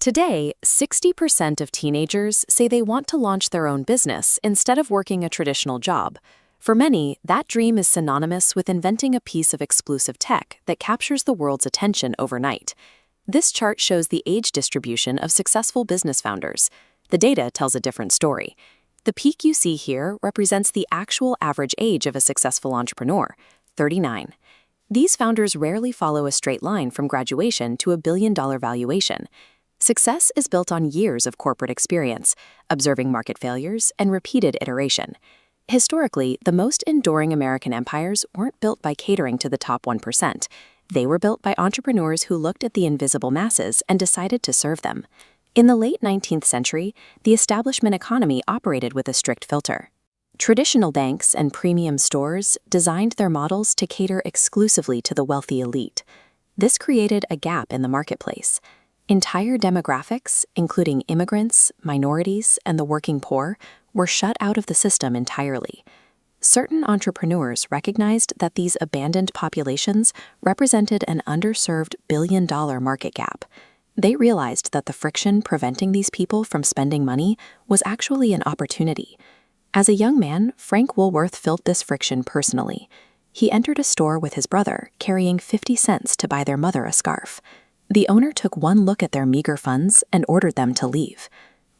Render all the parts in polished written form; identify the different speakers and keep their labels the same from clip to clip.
Speaker 1: Today, 60% of teenagers say they want to launch their own business instead of working a traditional job. For many, that dream is synonymous with inventing a piece of exclusive tech that captures the world's attention overnight. This chart shows the age distribution of successful business founders. The data tells a different story. The peak you see here represents the actual average age of a successful entrepreneur, 39. These founders rarely follow a straight line from graduation to a billion-dollar valuation. Success is built on years of corporate experience, observing market failures, and repeated iteration. Historically, the most enduring American empires weren't built by catering to the top 1%. They were built by entrepreneurs who looked at the invisible masses and decided to serve them. In the late 19th century, the establishment economy operated with a strict filter. Traditional banks and premium stores designed their models to cater exclusively to the wealthy elite. This created a gap in the marketplace. Entire demographics, including immigrants, minorities, and the working poor, were shut out of the system entirely. Certain entrepreneurs recognized that these abandoned populations represented an underserved billion-dollar market gap. They realized that the friction preventing these people from spending money was actually an opportunity. As a young man, Frank Woolworth felt this friction personally. He entered a store with his brother, carrying 50 cents to buy their mother a scarf. The owner took one look at their meager funds and ordered them to leave.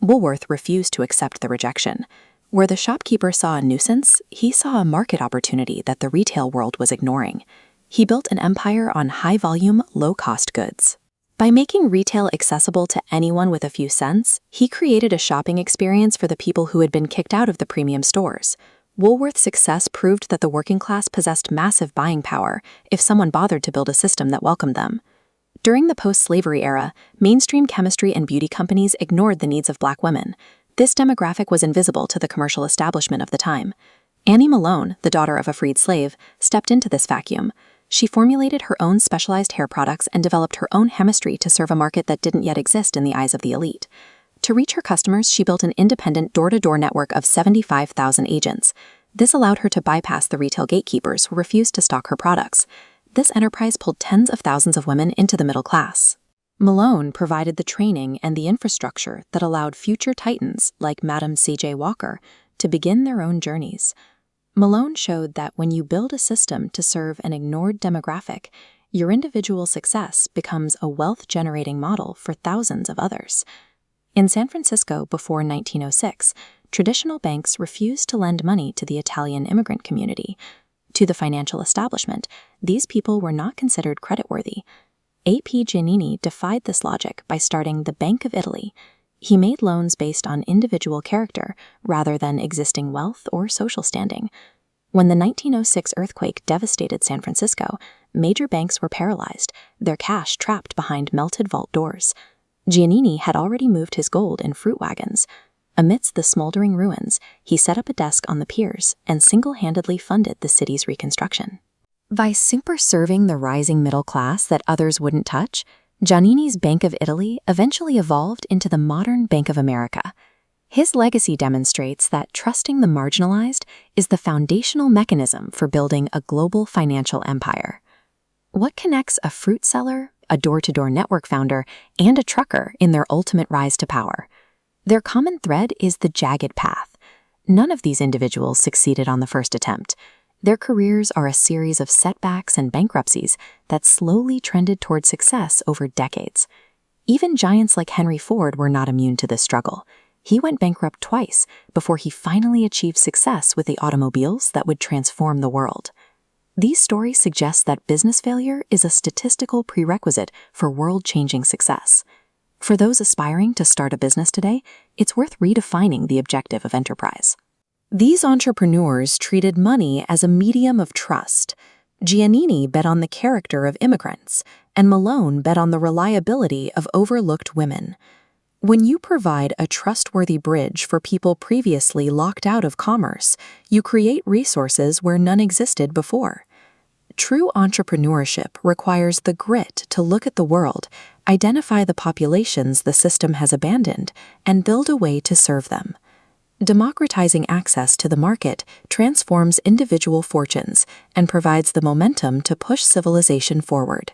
Speaker 1: Woolworth refused to accept the rejection. Where the shopkeeper saw a nuisance, he saw a market opportunity that the retail world was ignoring. He built an empire on high-volume, low-cost goods. By making retail accessible to anyone with a few cents, he created a shopping experience for the people who had been kicked out of the premium stores. Woolworth's success proved that the working class possessed massive buying power if someone bothered to build a system that welcomed them. During the post-slavery era, mainstream chemistry and beauty companies ignored the needs of Black women. This demographic was invisible to the commercial establishment of the time. Annie Malone, the daughter of a freed slave, stepped into this vacuum. She formulated her own specialized hair products and developed her own chemistry to serve a market that didn't yet exist in the eyes of the elite. To reach her customers, she built an independent door-to-door network of 75,000 agents. This allowed her to bypass the retail gatekeepers who refused to stock her products. This enterprise pulled tens of thousands of women into the middle class. Malone provided the training and the infrastructure that allowed future titans like Madam C.J. Walker to begin their own journeys. Malone showed that when you build a system to serve an ignored demographic, your individual success becomes a wealth-generating model for thousands of others. In San Francisco before 1906, traditional banks refused to lend money to the Italian immigrant community. To the financial establishment, these people were not considered creditworthy. A.P. Giannini defied this logic by starting the Bank of Italy. He made loans based on individual character rather than existing wealth or social standing. When the 1906 earthquake devastated San Francisco, major banks were paralyzed, their cash trapped behind melted vault doors. Giannini had already moved his gold in fruit wagons. Amidst the smoldering ruins, he set up a desk on the piers and single-handedly funded the city's reconstruction. By super-serving the rising middle class that others wouldn't touch, Giannini's Bank of Italy eventually evolved into the modern Bank of America. His legacy demonstrates that trusting the marginalized is the foundational mechanism for building a global financial empire. What connects a fruit seller, a door-to-door network founder, and a trucker in their ultimate rise to power? Their common thread is the jagged path. None of these individuals succeeded on the first attempt. Their careers are a series of setbacks and bankruptcies that slowly trended toward success over decades. Even giants like Henry Ford were not immune to this struggle. He went bankrupt twice before he finally achieved success with the automobiles that would transform the world. These stories suggest that business failure is a statistical prerequisite for world-changing success. For those aspiring to start a business today, it's worth redefining the objective of enterprise. These entrepreneurs treated money as a medium of trust. Giannini bet on the character of immigrants, and Malone bet on the reliability of overlooked women. When you provide a trustworthy bridge for people previously locked out of commerce, you create resources where none existed before. True entrepreneurship requires the grit to look at the world, identify the populations the system has abandoned, and build a way to serve them. Democratizing access to the market transforms individual fortunes and provides the momentum to push civilization forward.